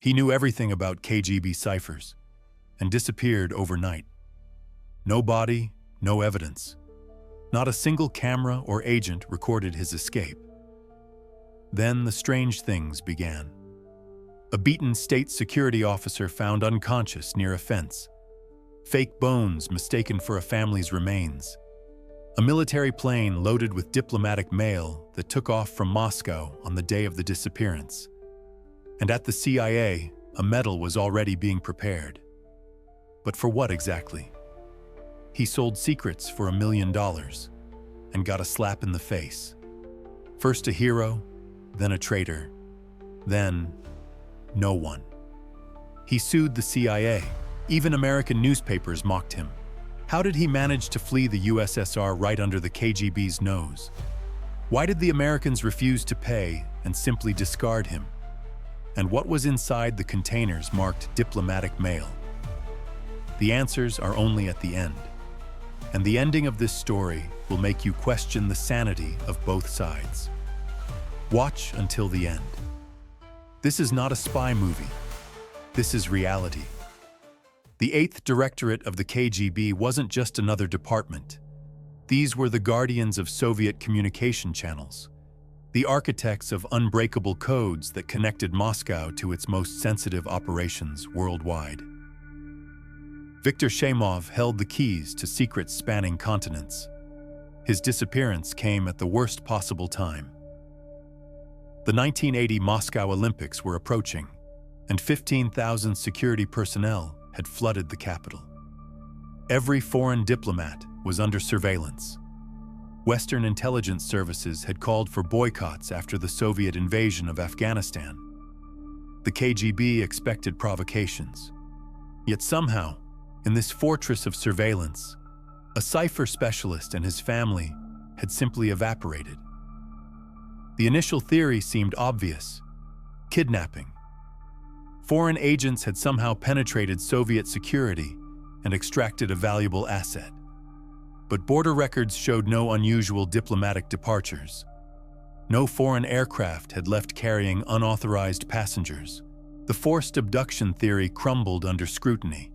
He knew everything about KGB ciphers and disappeared overnight. No body, no evidence. Not a single camera or agent recorded his escape. Then the strange things began. A beaten state security officer found unconscious near a fence. Fake bones mistaken for a family's remains. A military plane loaded with diplomatic mail that took off from Moscow on the day of the disappearance. And at the CIA, a medal was already being prepared. But for what exactly? He sold secrets for $1 million and got a slap in the face. First a hero, then a traitor, then no one. He sued the CIA. Even American newspapers mocked him. How did he manage to flee the USSR right under the KGB's nose? Why did the Americans refuse to pay and simply discard him? And what was inside the containers marked diplomatic mail? The answers are only at the end. And the ending of this story will make you question the sanity of both sides. Watch until the end. This is not a spy movie. This is reality. The 8th Directorate of the KGB wasn't just another department. These were the guardians of Soviet communication channels, the architects of unbreakable codes that connected Moscow to its most sensitive operations worldwide. Viktor Shemov held the keys to secrets spanning continents. His disappearance came at the worst possible time. The 1980 Moscow Olympics were approaching, and 15,000 security personnel had flooded the capital. Every foreign diplomat was under surveillance. Western intelligence services had called for boycotts after the Soviet invasion of Afghanistan. The KGB expected provocations. Yet somehow, in this fortress of surveillance, a cipher specialist and his family had simply evaporated. The initial theory seemed obvious: kidnapping. Foreign agents had somehow penetrated Soviet security and extracted a valuable asset. But border records showed no unusual diplomatic departures. No foreign aircraft had left carrying unauthorized passengers. The forced abduction theory crumbled under scrutiny.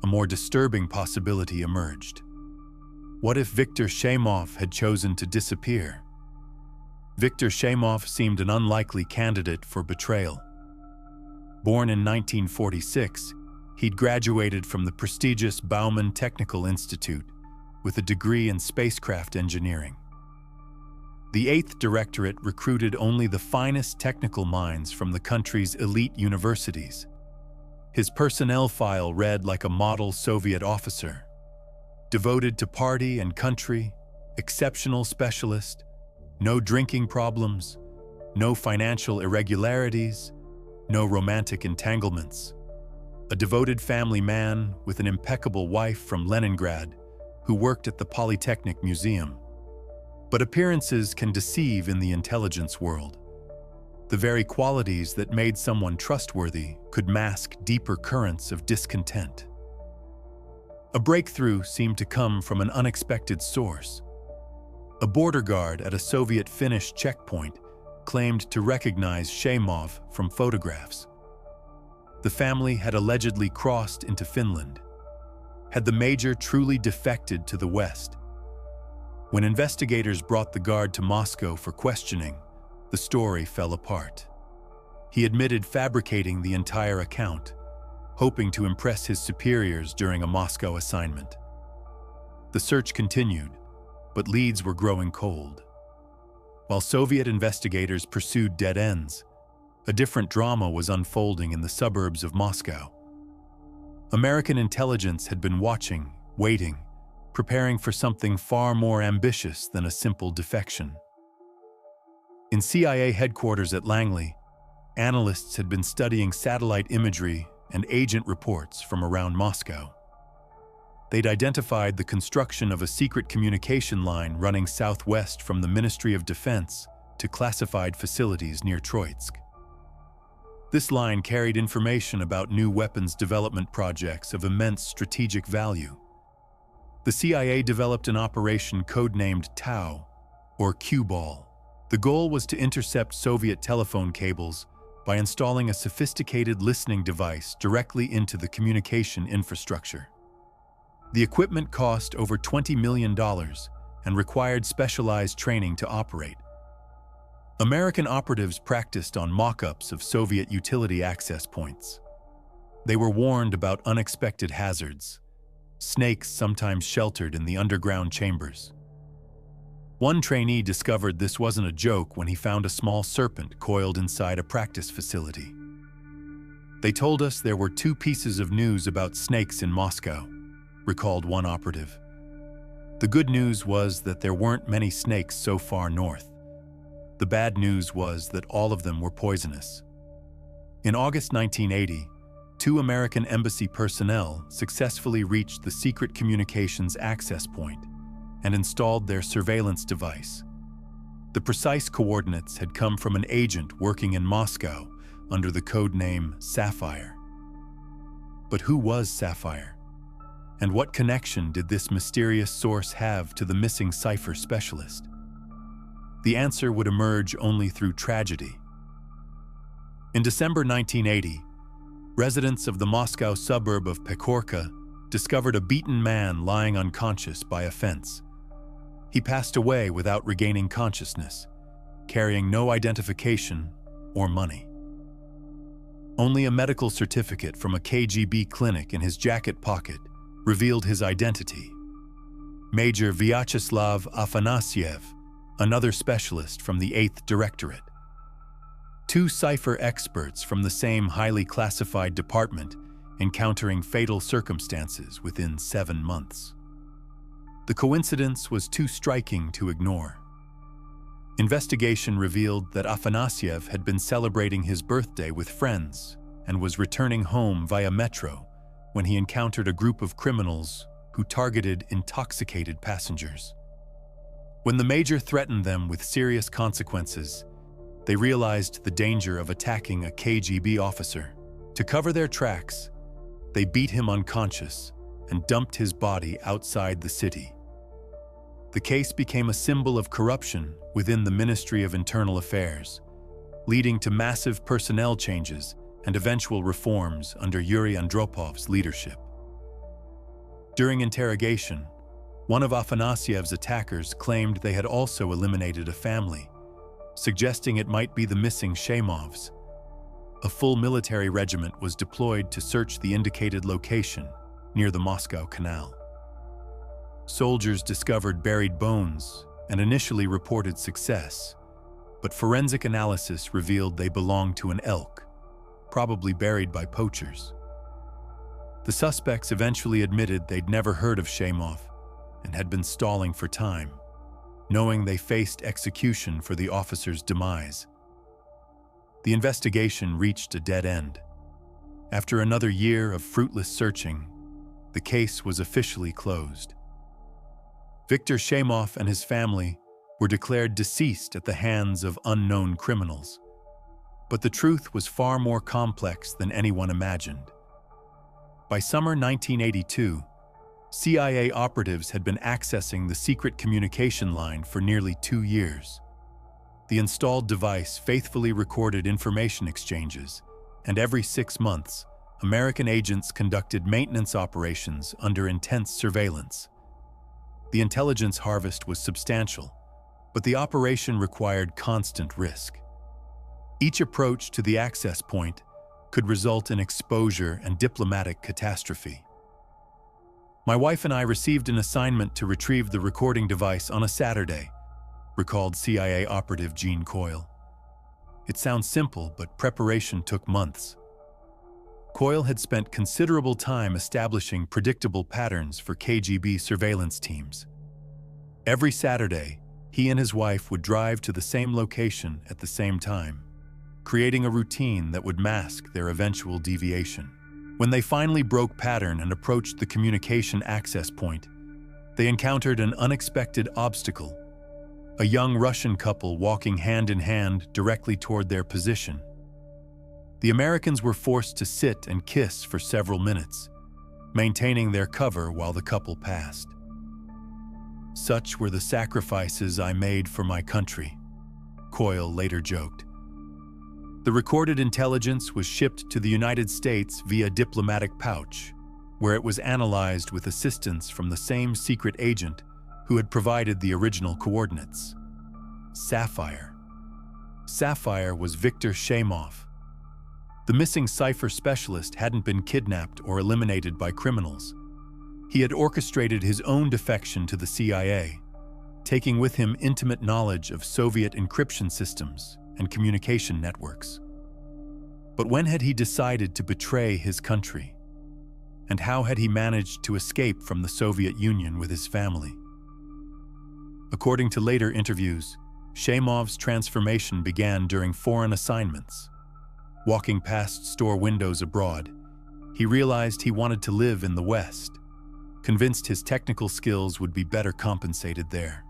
A more disturbing possibility emerged. What if Viktor Shemov had chosen to disappear? Viktor Shemov seemed an unlikely candidate for betrayal. Born in 1946, he'd graduated from the prestigious Bauman Technical Institute with a degree in spacecraft engineering. The 8th Directorate recruited only the finest technical minds from the country's elite universities. His personnel file read like a model Soviet officer. Devoted to party and country, exceptional specialist, no drinking problems, no financial irregularities, no romantic entanglements. A devoted family man with an impeccable wife from Leningrad who worked at the Polytechnic Museum. But appearances can deceive in the intelligence world. The very qualities that made someone trustworthy could mask deeper currents of discontent. A breakthrough seemed to come from an unexpected source. A border guard at a Soviet-Finnish checkpoint claimed to recognize Shemov from photographs. The family had allegedly crossed into Finland. Had the major truly defected to the West? When investigators brought the guard to Moscow for questioning, the story fell apart. He admitted fabricating the entire account, hoping to impress his superiors during a Moscow assignment. The search continued, but leads were growing cold. While Soviet investigators pursued dead ends, a different drama was unfolding in the suburbs of Moscow. American intelligence had been watching, waiting, preparing for something far more ambitious than a simple defection. In CIA headquarters at Langley, analysts had been studying satellite imagery and agent reports from around Moscow. They'd identified the construction of a secret communication line running southwest from the Ministry of Defense to classified facilities near Troitsk. This line carried information about new weapons development projects of immense strategic value. The CIA developed an operation codenamed Tau, or Q-Ball. The goal was to intercept Soviet telephone cables by installing a sophisticated listening device directly into the communication infrastructure. The equipment cost over $20 million and required specialized training to operate. American operatives practiced on mock-ups of Soviet utility access points. They were warned about unexpected hazards, snakes sometimes sheltered in the underground chambers. One trainee discovered this wasn't a joke when he found a small serpent coiled inside a practice facility. "They told us there were 2 pieces of news about snakes in Moscow," recalled one operative. "The good news was that there weren't many snakes so far north. The bad news was that all of them were poisonous." In August 1980, 2 American embassy personnel successfully reached the secret communications access point and installed their surveillance device. The precise coordinates had come from an agent working in Moscow under the code name Sapphire. But who was Sapphire? And what connection did this mysterious source have to the missing cipher specialist? The answer would emerge only through tragedy. In December 1980, residents of the Moscow suburb of Pekorka discovered a beaten man lying unconscious by a fence. He passed away without regaining consciousness, carrying no identification or money. Only a medical certificate from a KGB clinic in his jacket pocket revealed his identity. Major Vyacheslav Afanasyev, another specialist from the 8th Directorate. 2 cipher experts from the same highly classified department encountering fatal circumstances within 7 months. The coincidence was too striking to ignore. Investigation revealed that Afanasyev had been celebrating his birthday with friends and was returning home via metro when he encountered a group of criminals who targeted intoxicated passengers. When the major threatened them with serious consequences, they realized the danger of attacking a KGB officer. To cover their tracks, they beat him unconscious and dumped his body outside the city. The case became a symbol of corruption within the Ministry of Internal Affairs, leading to massive personnel changes and eventual reforms under Yuri Andropov's leadership. During interrogation, one of Afanasyev's attackers claimed they had also eliminated a family, suggesting it might be the missing Shaimovs. A full military regiment was deployed to search the indicated location near the Moscow Canal. Soldiers discovered buried bones and initially reported success, but forensic analysis revealed they belonged to an elk, probably buried by poachers. The suspects eventually admitted they'd never heard of Shaimov and had been stalling for time, knowing they faced execution for the officer's demise. The investigation reached a dead end. After another year of fruitless searching, the case was officially closed. Viktor Shaimov and his family were declared deceased at the hands of unknown criminals. But the truth was far more complex than anyone imagined. By summer 1982, CIA operatives had been accessing the secret communication line for nearly 2 years. The installed device faithfully recorded information exchanges, and every 6 months, American agents conducted maintenance operations under intense surveillance. The intelligence harvest was substantial, but the operation required constant risk. Each approach to the access point could result in exposure and diplomatic catastrophe. "My wife and I received an assignment to retrieve the recording device on a Saturday," recalled CIA operative Gene Coyle. It sounds simple, but preparation took months. Coyle had spent considerable time establishing predictable patterns for KGB surveillance teams. Every Saturday, he and his wife would drive to the same location at the same time, creating a routine that would mask their eventual deviation. When they finally broke pattern and approached the communication access point, they encountered an unexpected obstacle: a young Russian couple walking hand in hand directly toward their position. The Americans were forced to sit and kiss for several minutes, maintaining their cover while the couple passed. "Such were the sacrifices I made for my country," Coyle later joked. The recorded intelligence was shipped to the United States via diplomatic pouch, where it was analyzed with assistance from the same secret agent who had provided the original coordinates. Sapphire. Sapphire was Viktor Shaimov. The missing cipher specialist hadn't been kidnapped or eliminated by criminals. He had orchestrated his own defection to the CIA, taking with him intimate knowledge of Soviet encryption systems and communication networks. But when had he decided to betray his country? And how had he managed to escape from the Soviet Union with his family? According to later interviews, Shaimov's transformation began during foreign assignments. Walking past store windows abroad, he realized he wanted to live in the West, convinced his technical skills would be better compensated there.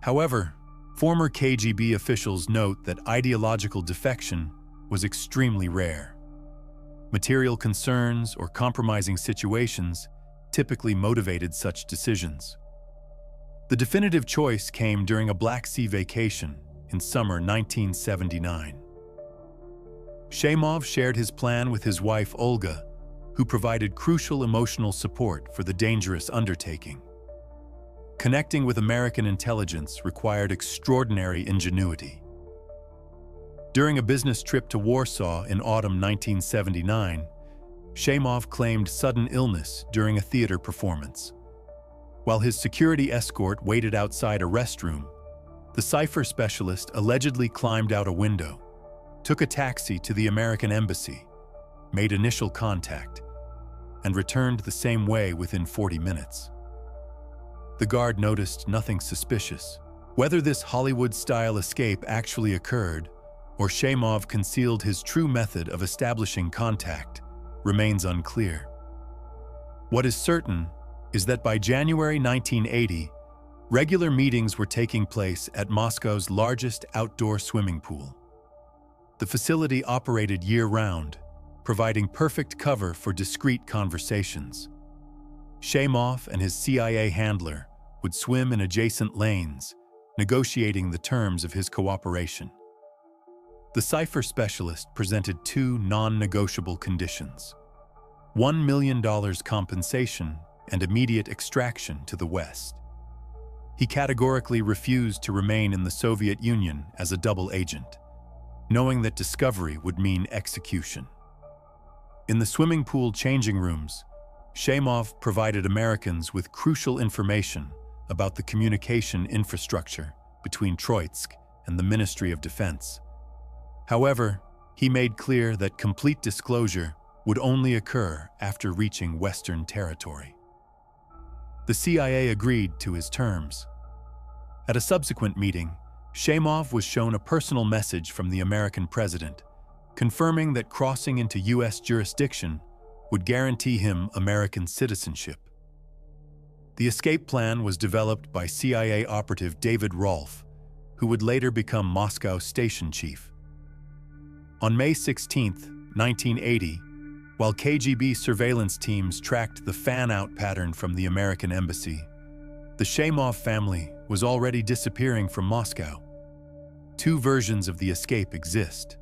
However, former KGB officials note that ideological defection was extremely rare. Material concerns or compromising situations typically motivated such decisions. The definitive choice came during a Black Sea vacation in summer 1979. Shaimov shared his plan with his wife Olga, who provided crucial emotional support for the dangerous undertaking. Connecting with American intelligence required extraordinary ingenuity. During a business trip to Warsaw in autumn 1979, Shaimov claimed sudden illness during a theater performance. While his security escort waited outside a restroom, the cipher specialist allegedly climbed out a window, took a taxi to the American embassy, made initial contact, and returned the same way within 40 minutes. The guard noticed nothing suspicious. Whether this Hollywood-style escape actually occurred or Shaimov concealed his true method of establishing contact remains unclear. What is certain is that by January 1980, regular meetings were taking place at Moscow's largest outdoor swimming pool. The facility operated year-round, providing perfect cover for discreet conversations. Shaimov and his CIA handler would swim in adjacent lanes, negotiating the terms of his cooperation. The cipher specialist presented two non-negotiable conditions: $1 million compensation and immediate extraction to the West. He categorically refused to remain in the Soviet Union as a double agent, knowing that discovery would mean execution. In the swimming pool changing rooms, Shaimov provided Americans with crucial information about the communication infrastructure between Troitsk and the Ministry of Defense. However, he made clear that complete disclosure would only occur after reaching Western territory. The CIA agreed to his terms. At a subsequent meeting, Shaimov was shown a personal message from the American president, confirming that crossing into U.S. jurisdiction would guarantee him American citizenship. The escape plan was developed by CIA operative David Rolfe, who would later become Moscow station chief. On May 16, 1980, while KGB surveillance teams tracked the fan-out pattern from the American embassy, the Shaimov family was already disappearing from Moscow. Two versions of the escape exist.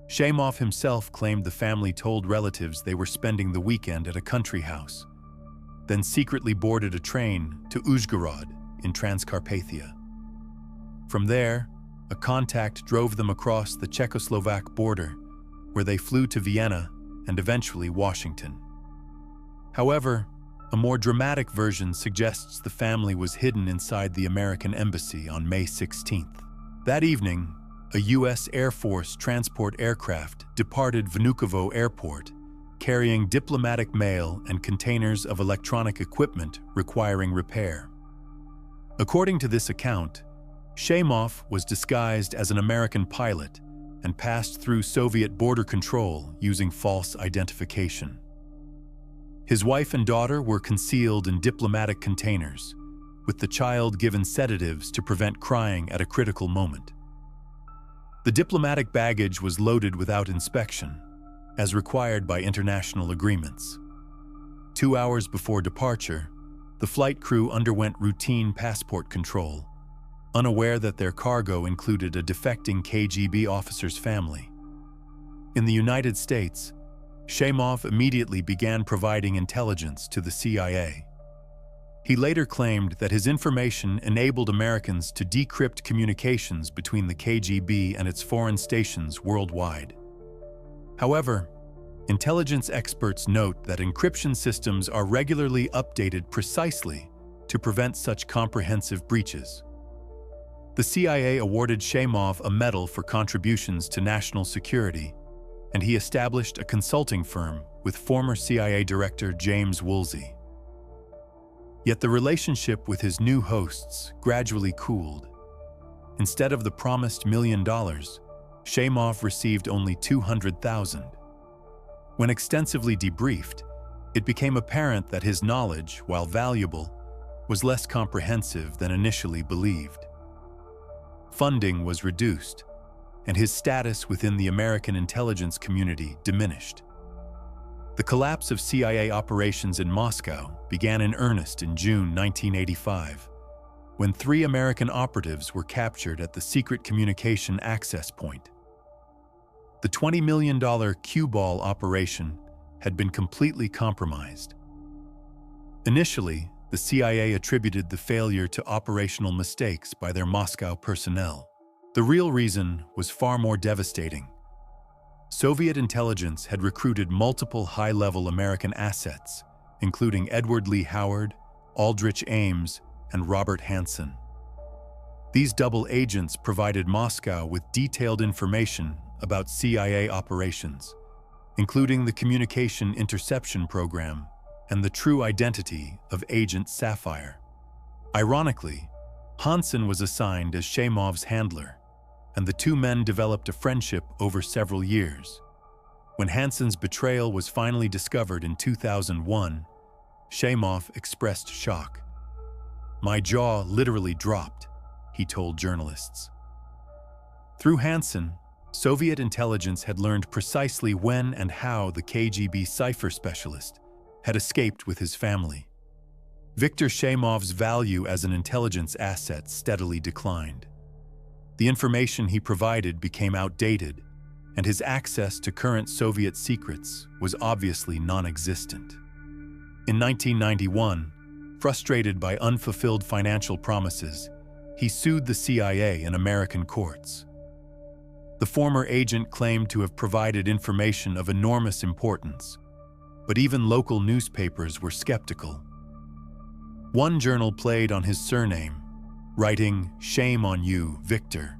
Shaimov himself claimed the family told relatives they were spending the weekend at a country house, then secretly boarded a train to Uzhgorod in Transcarpathia. From there, a contact drove them across the Czechoslovak border, where they flew to Vienna and eventually Washington. However, a more dramatic version suggests the family was hidden inside the American embassy on May 16th. That evening, a U.S. Air Force transport aircraft departed Vnukovo Airport, carrying diplomatic mail and containers of electronic equipment requiring repair. According to this account, Shaimov was disguised as an American pilot and passed through Soviet border control using false identification. His wife and daughter were concealed in diplomatic containers, with the child given sedatives to prevent crying at a critical moment. The diplomatic baggage was loaded without inspection, as required by international agreements. 2 hours before departure, the flight crew underwent routine passport control, unaware that their cargo included a defecting KGB officer's family. In the United States, Shaimov immediately began providing intelligence to the CIA. He later claimed that his information enabled Americans to decrypt communications between the KGB and its foreign stations worldwide. However, intelligence experts note that encryption systems are regularly updated precisely to prevent such comprehensive breaches. The CIA awarded Shaimov a medal for contributions to national security, and he established a consulting firm with former CIA Director James Woolsey. Yet the relationship with his new hosts gradually cooled. Instead of the promised $1 million, Shaimov received only $200,000. When extensively debriefed, it became apparent that his knowledge, while valuable, was less comprehensive than initially believed. Funding was reduced, and his status within the American intelligence community diminished. The collapse of CIA operations in Moscow began in earnest in June 1985, when 3 American operatives were captured at the secret communication access point. The $20 million cue ball operation had been completely compromised. Initially, the CIA attributed the failure to operational mistakes by their Moscow personnel. The real reason was far more devastating. Soviet intelligence had recruited multiple high-level American assets, including Edward Lee Howard, Aldrich Ames, and Robert Hanssen. These double agents provided Moscow with detailed information about CIA operations, including the communication interception program and the true identity of Agent Sapphire. Ironically, Hanssen was assigned as Shaimov's handler, and the 2 men developed a friendship over several years. When Hanssen's betrayal was finally discovered in 2001, Shaimov expressed shock. "My jaw literally dropped," he told journalists. Through Hanssen, Soviet intelligence had learned precisely when and how the KGB cipher specialist had escaped with his family. Viktor Shaimov's value as an intelligence asset steadily declined. The information he provided became outdated, and his access to current Soviet secrets was obviously non-existent. In 1991, frustrated by unfulfilled financial promises, he sued the CIA in American courts. The former agent claimed to have provided information of enormous importance, but even local newspapers were skeptical. One journal played on his surname, writing, "Shame on you, Victor,"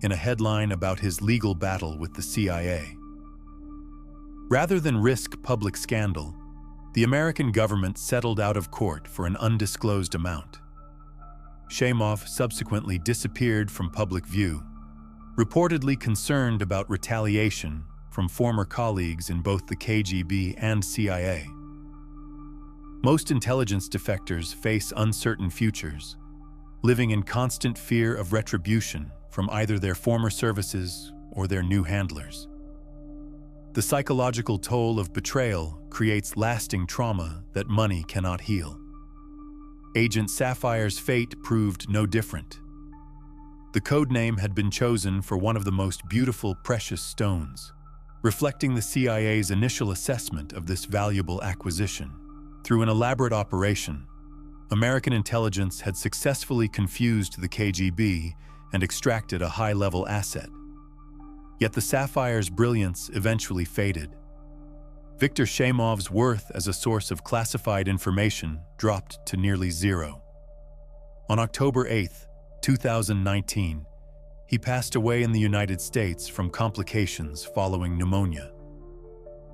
in a headline about his legal battle with the CIA. Rather than risk public scandal, the American government settled out of court for an undisclosed amount. Shaimov subsequently disappeared from public view, reportedly concerned about retaliation from former colleagues in both the KGB and CIA. Most intelligence defectors face uncertain futures, living in constant fear of retribution from either their former services or their new handlers. The psychological toll of betrayal creates lasting trauma that money cannot heal. Agent Sapphire's fate proved no different. The code name had been chosen for one of the most beautiful precious stones, reflecting the CIA's initial assessment of this valuable acquisition. Through an elaborate operation, American intelligence had successfully confused the KGB and extracted a high-level asset. Yet the Sapphire's brilliance eventually faded. Viktor Shaimov's worth as a source of classified information dropped to nearly zero. On October 8, 2019, he passed away in the United States from complications following pneumonia.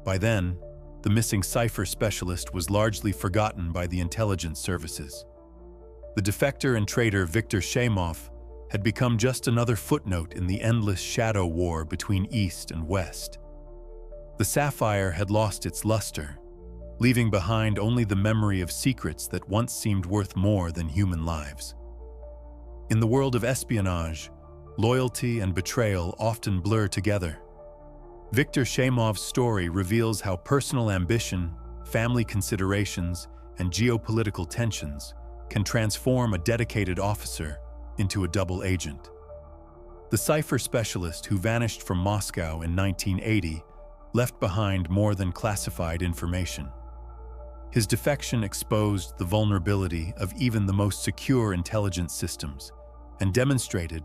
By then, the missing cipher specialist was largely forgotten by the intelligence services. The defector and traitor Viktor Shaimov had become just another footnote in the endless shadow war between East and West. The Sapphire had lost its luster, leaving behind only the memory of secrets that once seemed worth more than human lives. In the world of espionage, loyalty and betrayal often blur together. Viktor Shaimov's story reveals how personal ambition, family considerations, and geopolitical tensions can transform a dedicated officer into a double agent. The cipher specialist who vanished from Moscow in 1980 left behind more than classified information. His defection exposed the vulnerability of even the most secure intelligence systems and demonstrated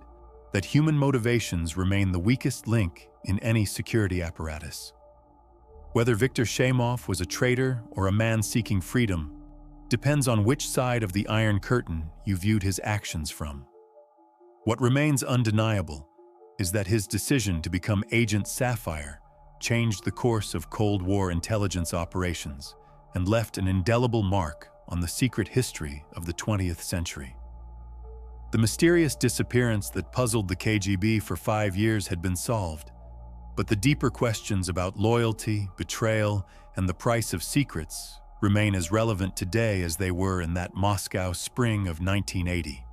that human motivations remain the weakest link in any security apparatus. Whether Viktor Shaimov was a traitor or a man seeking freedom depends on which side of the Iron Curtain you viewed his actions from. What remains undeniable is that his decision to become Agent Sapphire changed the course of Cold War intelligence operations and left an indelible mark on the secret history of the 20th century. The mysterious disappearance that puzzled the KGB for 5 years had been solved, but the deeper questions about loyalty, betrayal, and the price of secrets remain as relevant today as they were in that Moscow spring of 1980.